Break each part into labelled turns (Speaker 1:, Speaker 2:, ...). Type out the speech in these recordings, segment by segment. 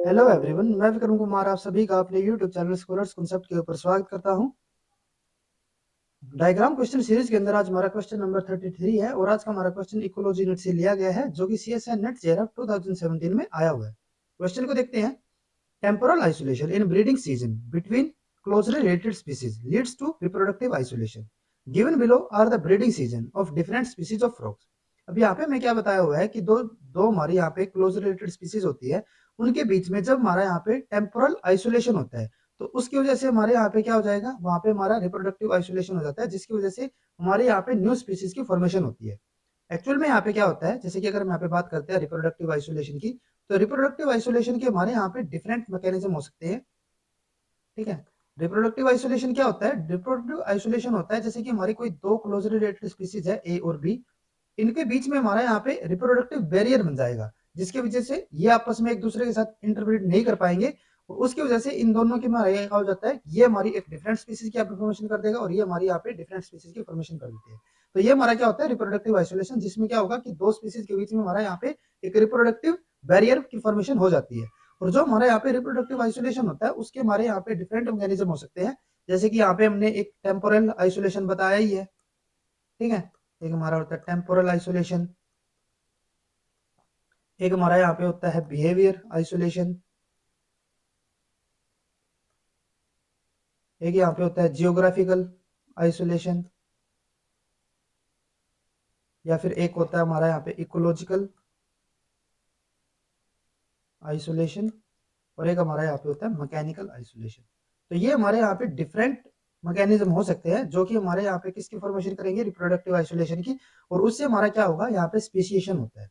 Speaker 1: Hello everyone, मैं विक्रम कुमार आप सभी का अपने यूट्यूब चैनल स्कॉलर्स कॉन्सेप्ट के ऊपर स्वागत करता हूं। डायग्राम क्वेश्चन सीरीज के अंदर आज हमारा क्वेश्चन नंबर 33 है और आज का हमारा क्वेश्चन इकोलॉजी नेट से लिया गया है, जो कि CSI नेट जेआरएफ 2017 में आया हुआ है। क्वेश्चन को देखते हैं। Temporal isolation in breeding season between closely related species leads to reproductive isolation. Given below are the breeding season of different species of frogs. अब यहाँ पे मैं क्या बताया हुआ है कि दो दो हमारी यहाँ पे क्लोज रिलेटेड स्पीसीज होती है, उनके बीच में जब हमारा यहाँ पे टेम्पोरल आइसोलेशन होता है तो उसकी वजह से हमारे यहाँ पे क्या हो जाएगा, वहां पे हमारा रिप्रोडक्टिव आइसोलेशन हो जाता है, जिसकी वजह से हमारे यहाँ पे न्यू स्पीसीज की फॉर्मेशन होती है। एक्चुअल में यहाँ पे क्या होता है, जैसे कि अगर हम यहाँ पे बात करते हैं रिप्रोडक्टिव आइसोलेशन की, तो रिप्रोडक्टिव आइसोलेशन के हमारे यहाँ पे डिफरेंट मैकेनिज्म हो सकते हैं। ठीक है, रिप्रोडक्टिव आइसोलेशन क्या होता है? रिप्रोडक्टिव आइसोलेशन होता है जैसे कि हमारी कोई दो क्लोजली रिलेटेड स्पीसीज है ए और बी, इनके बीच में हमारा यहाँ पे रिप्रोडक्टिव बैरियर बन जाएगा, जिसकी वजह से ये आपस में एक दूसरे के साथ इंटरब्रीड नहीं कर पाएंगे और उसकी वजह से इन दोनों की हमारा क्या हो जाता है, ये हमारी एक डिफरेंट स्पीसीज की फॉर्मेशन कर देगा और ये हमारी यहाँ पे डिफरेंट स्पीसीज की फॉर्मेशन कर देती है। तो ये हमारा क्या होता है, रिप्रोडक्टिव आइसोलेशन, जिसमें क्या होगा कि दो स्पीसीज के बीच में हमारा यहाँ पे एक रिप्रोडक्टिव बैरियर की फॉर्मेशन हो जाती है। और जो हमारे यहाँ पे रिप्रोडक्टिव आइसोलेशन होता है उसके हमारे यहाँ पे डिफरेंट मैकेनिज्म हो सकते हैं, जैसे कि यहाँ पे हमने एक टेम्पोरल आइसोलेशन बताया ही है। ठीक है, एक हमारा होता है टेम्पोरल आइसोलेशन, एक हमारा यहाँ पे होता है बिहेवियर आइसोलेशन, एक यहाँ पे होता है जियोग्राफिकल आइसोलेशन, या फिर एक होता है हमारा यहाँ पे इकोलॉजिकल आइसोलेशन, और एक हमारा यहाँ पे होता है मैकेनिकल आइसोलेशन। तो ये हमारे यहाँ पे डिफरेंट मैकेनिज्म हो सकते हैं जो कि हमारे यहाँ पे किसकी फॉर्मेशन करेंगे, रिप्रोडक्टिव आइसोलेशन की, और उससे हमारा क्या होगा, यहाँ पे स्पेसिएशन होता है।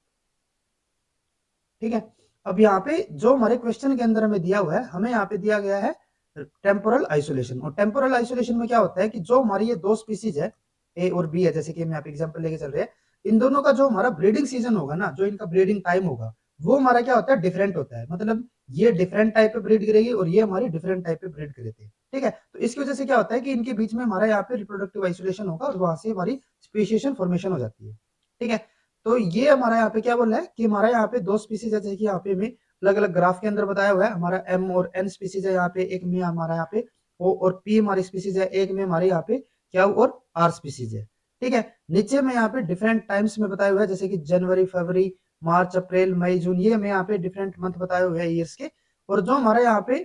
Speaker 1: ठीक है, अब यहाँ पे जो हमारे क्वेश्चन के अंदर हमें दिया हुआ है, हमें यहाँ पे दिया गया है टेम्पोरल आइसोलेशन, और टेम्पोरल आइसोलेशन में क्या होता है कि जो हमारी ये दो स्पीसीज है ए और बी है, जैसे कि हम यहाँ पे एग्जांपल लेके चल रहे हैं, इन दोनों का जो हमारा ब्रीडिंग सीजन होगा ना, जो इनका ब्रीडिंग टाइम होगा, वो हमारा क्या होता है, डिफरेंट होता है। मतलब ये डिफरेंट टाइप पे ब्रीड करेगी और ये हमारी डिफरेंट टाइप पे ब्रीड करेगी। ठीक है, तो इसकी वजह से क्या होता है कि इनके बीच में हमारा यहाँ पे रिप्रोडक्टिव आइसोलेशन होगा और वहां से हमारी स्पेसिएशन फॉर्मेशन हो जाती है। ठीक है, तो ये हमारा यहाँ पे क्या बोल रहा है कि हमारा यहाँ पे दो स्पीसीज है, जैसे कि यहाँ पे में अलग अलग ग्राफ के अंदर बताया हुआ है, हमारा एम और एन स्पीसीज है, यहाँ पे एक में हमारा यहाँ पे ओ और पी हमारी स्पीसीज है, एक में हमारे यहाँ पे क्या और आर स्पीसीज है। ठीक है, नीचे में यहाँ पे डिफरेंट टाइम्स में बताया हुआ है, जैसे कि जनवरी, फरवरी, मार्च, अप्रैल, मई, जून, ये हमें यहाँ पे डिफरेंट मंथ बताए हुए हैं ईयर्स के। और जो हमारे यहाँ पे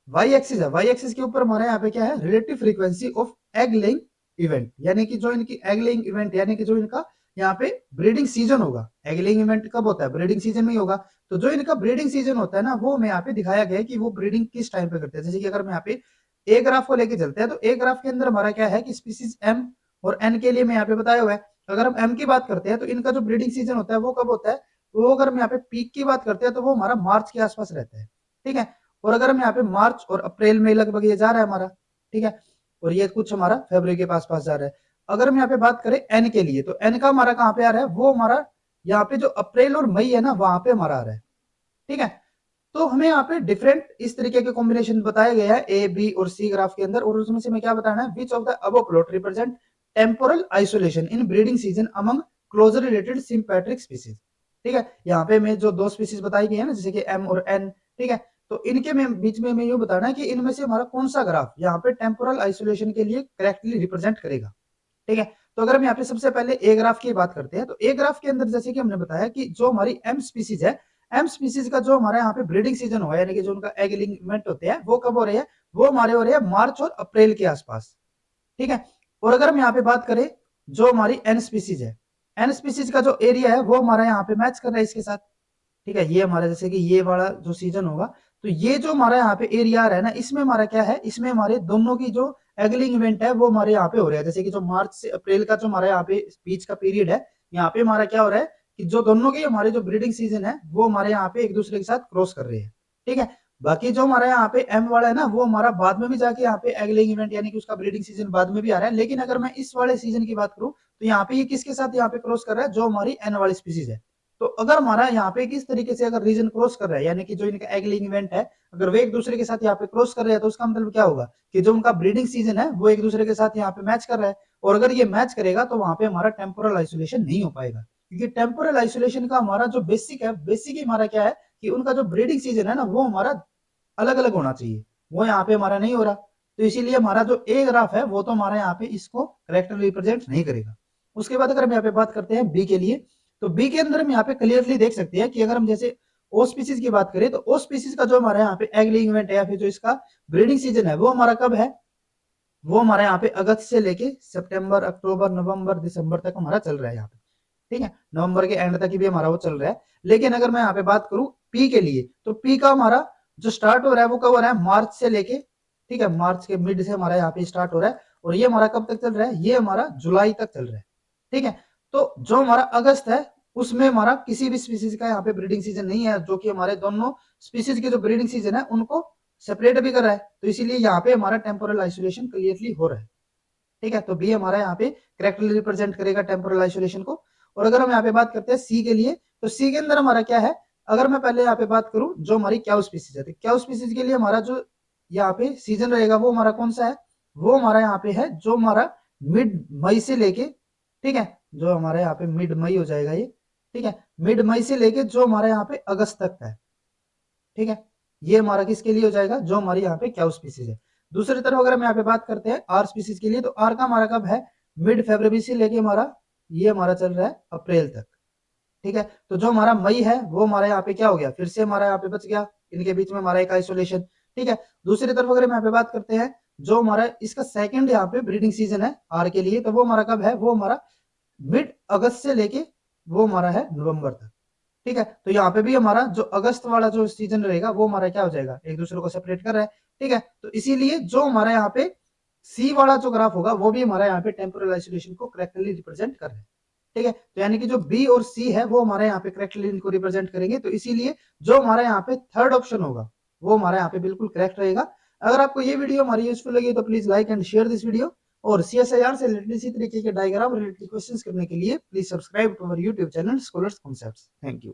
Speaker 1: वाई एक्सिस है, वाई एक्सिस के ऊपर हमारे यहाँ पे क्या है, relative frequency of egg laying event, यानी कि जो इनकी एग लेइंग इवेंट, यानी कि जो इनका यहाँ पे ब्रीडिंग सीजन होगा। एग लेइंग इवेंट कब होता है, ब्रीडिंग सीजन में ही होगा। तो जो इनका ब्रीडिंग सीजन होता है ना, वो हमें यहाँ पे दिखाया गया है कि वो ब्रीडिंग किस टाइम पे करते हैं। जैसे कि अगर हम यहाँ पे ए ग्राफ को लेके चलते हैं, तो ए ग्राफ के अंदर हमारा क्या है कि स्पीसीज एम और एन के लिए मैं यहाँ पे बताया हुआ है। अगर हम एम की बात करते हैं तो इनका जो ब्रीडिंग सीजन होता है वो कब होता है, वो अगर हम यहाँ पे पीक की बात करते हैं तो वो हमारा मार्च के आसपास रहता है। ठीक है, और अगर हम यहाँ पे मार्च और अप्रैल में लगभग ये जा रहा है हमारा। ठीक है, और ये कुछ हमारा फरवरी के पास पास जा रहा है। अगर हम यहाँ पे बात करें एन के लिए, तो एन का हमारा कहाँ पे आ रहा है, वो हमारा यहाँ पे जो अप्रैल और मई है ना, वहां पे हमारा आ रहा है। ठीक है, तो हमें यहाँ पे डिफरेंट इस तरीके के कॉम्बिनेशन बताया गया है ए बी और सी ग्राफ के अंदर, और उसमें से मैं क्या बताना है, which of the above plot represent temporal isolation in breeding season among closer related sympatric species. ठीक है, यहाँ पे मैं जो दो स्पीसीज बताई गई है ना, जैसे कि एम और एन, ठीक है, तो इनके में बीच में मैं ये बताना है कि इनमें से हमारा कौन सा ग्राफ यहाँ पे टेम्पोरल आइसोलेशन के लिए करेक्टली रिप्रेजेंट करेगा। ठीक है, तो अगर हम यहाँ पे सबसे पहले ए ग्राफ की बात करते हैं, तो ए ग्राफ के अंदर जैसे कि हमने बताया कि जो हमारी एम स्पीसीज है, एम स्पीसीज का जो हमारे यहाँ पे ब्रीडिंग सीजन हुआ है, यानी कि जो उनका एग इवेंट होते हैं, वो कब हो रहे हैं, वो हमारे हो रहे हैं मार्च और अप्रैल के आसपास। ठीक है, और अगर हम यहाँ पे बात करें जो हमारी एन स्पीसीज है, एन स्पीसीज का जो एरिया है वो हमारा यहाँ पे मैच कर रहा है इसके साथ। ठीक है, ये हमारा जैसे कि ये वाला जो सीजन होगा, तो ये जो हमारा यहाँ पे एरिया आ रहा है ना, इसमें हमारा क्या है, इसमें हमारे दोनों की जो एगलिंग इवेंट है वो हमारे यहाँ पे हो रहा है। जैसे कि जो मार्च से अप्रैल का जो हमारे यहाँ पे बीच का पीरियड है, यहाँ पे हमारा क्या हो रहा है कि जो दोनों के हमारे जो ब्रीडिंग सीजन है वो हमारे यहाँ पे एक दूसरे के साथ क्रॉस कर रहे हैं। ठीक है, बाकी जो हमारे यहाँ पे एम वाला है ना, वो हमारा बाद में भी जाके यहाँ पे एगलिंग इवेंट यानी कि उसका ब्रीडिंग सीजन बाद में भी आ रहा है। लेकिन अगर मैं इस वाले सीजन की बात करूँ, तो यहाँ पे ये किसके साथ यहाँ पे क्रॉस कर रहा है, जो हमारी एन वाली स्पीसीज है। तो अगर हमारा यहाँ पे किस तरीके से अगर रीजन क्रॉस कर रहा है, यानी कि जो इनका एगलिंग इवेंट है, अगर वो एक दूसरे के साथ यहाँ पे क्रॉस कर रहे हैं, तो उसका मतलब क्या होगा कि जो उनका ब्रीडिंग सीजन है वो एक दूसरे के साथ यहाँ पे मैच कर रहा है। और अगर ये मैच करेगा तो वहां पे हमारा टेम्पोरल आइसोलेशन नहीं हो पाएगा, क्योंकि टेम्पोरल आइसोलेशन का हमारा जो बेसिक है, बेसिक ही हमारा क्या है कि उनका जो ब्रीडिंग सीजन है ना वो हमारा अलग अलग होना चाहिए, वो यहाँ पे हमारा नहीं हो रहा। तो इसीलिए हमारा जो ए ग्राफ है वो तो हमारा यहाँ पे इसको करेक्टली रिप्रेजेंट नहीं करेगा। उसके बाद अगर हम यहाँ पे बात करते हैं बी के लिए, तो बी के अंदर हम यहाँ पे क्लियरली देख सकते हैं कि अगर हम जैसे ओ स्पीसीज की बात करें तो ओ स्पीसीज का जो हमारा यहाँ पे एग लेइंग इवेंट है या फिर जो इसका ब्रीडिंग सीजन है वो हमारा कब है, वो हमारे यहाँ पे अगस्त से लेके सितंबर, अक्टूबर, नवंबर, दिसंबर तक हमारा चल रहा है यहाँ पे, ठीक है, नवंबर के एंड तक भी हमारा वो चल रहा है। लेकिन अगर मैं यहाँ पे बात करूं पी के लिए, तो पी का हमारा जो स्टार्ट हो रहा है वो कब हो रहा है, मार्च से लेके, ठीक है, मार्च के मिड से हमारा यहाँ पे स्टार्ट हो रहा है और ये हमारा कब तक चल रहा है, ये हमारा जुलाई तक चल रहा है, ठीक है। तो जो हमारा अगस्त है उसमें हमारा किसी भी स्पीसीज का यहाँ पे ब्रीडिंग सीजन नहीं है, जो कि हमारे दोनों स्पीसीज के जो ब्रीडिंग सीजन है उनको सेपरेट भी कर रहा है, तो इसीलिए यहाँ पे हमारा टेम्पोरल आइसोलेशन क्लियरली हो रहा है, ठीक है। तो बी हमारा यहाँ पे करेक्टली रिप्रेजेंट करेगा टेम्पोरल आइसोलेशन को। और अगर हम यहाँ पे बात करते हैं सी के लिए, तो सी के अंदर हमारा क्या है, अगर मैं पहले यहाँ पे बात करूं जो हमारी क्याउ स्पीसीज है, तो क्याउ स्पीसीज के लिए हमारा जो यहाँ पे सीजन रहेगा वो हमारा कौन सा है, वो हमारा यहाँ पे है जो हमारा मिड मई से लेके, ठीक है, जो हमारे यहाँ पे मिड मई हो जाएगा ये, ठीक है, मिड मई से लेके जो हमारे यहाँ पे अगस्त तक है, ठीक है, ये हमारा किसके लिए हो जाएगा, जो हमारी यहाँ पे क्याउ स्पीसीज है। दूसरी तरफ अगर हम यहाँ पे बात करते हैं आर स्पीसीज के लिए, तो आर का हमारा कब है, मिड फरवरी से लेके हमारा ये हमारा चल रहा है अप्रैल तक, ठीक है। तो जो हमारा मई है वो हमारा यहाँ पे क्या हो गया, फिर से हमारा यहाँ पे बच गया, इनके बीच में हमारा एक आइसोलेशन, ठीक है। दूसरी तरफ अगर हम यहाँ पे बात करते हैं जो हमारा इसका सेकंड यहाँ पे ब्रीडिंग सीजन है आर के लिए, तो वो हमारा कब है, वो हमारा मिड अगस्त से लेके वो हमारा है नवंबर तक, ठीक है। तो यहाँ पे भी हमारा जो अगस्त वाला जो सीजन रहेगा वो हमारा क्या हो जाएगा, एक दूसरे को सेपरेट कर रहा है, ठीक है। तो इसीलिए जो हमारा यहाँ पे सी वाला जो ग्राफ होगा वो भी हमारा यहाँ पे टेम्पोरल आइसोलेशन को करेक्टली रिप्रेजेंट कर रहा है, ठीक है। तो यानी कि जो बी और सी है वो हमारे यहाँ पे करेक्टली इनको रिप्रेजेंट करेंगे, तो इसीलिए जो हमारे यहाँ पे थर्ड ऑप्शन होगा वो हमारे यहाँ पे बिल्कुल करेक्ट रहेगा। अगर आपको ये वीडियो हमारी यूजफुल लगी तो please like and share this video, और सीएसआईआर से रिलेटेड इसी तरीके के डायग्राम रिलेटेड क्वेश्चंस करने के लिए please subscribe to our YouTube channel scholars concepts. Thank you.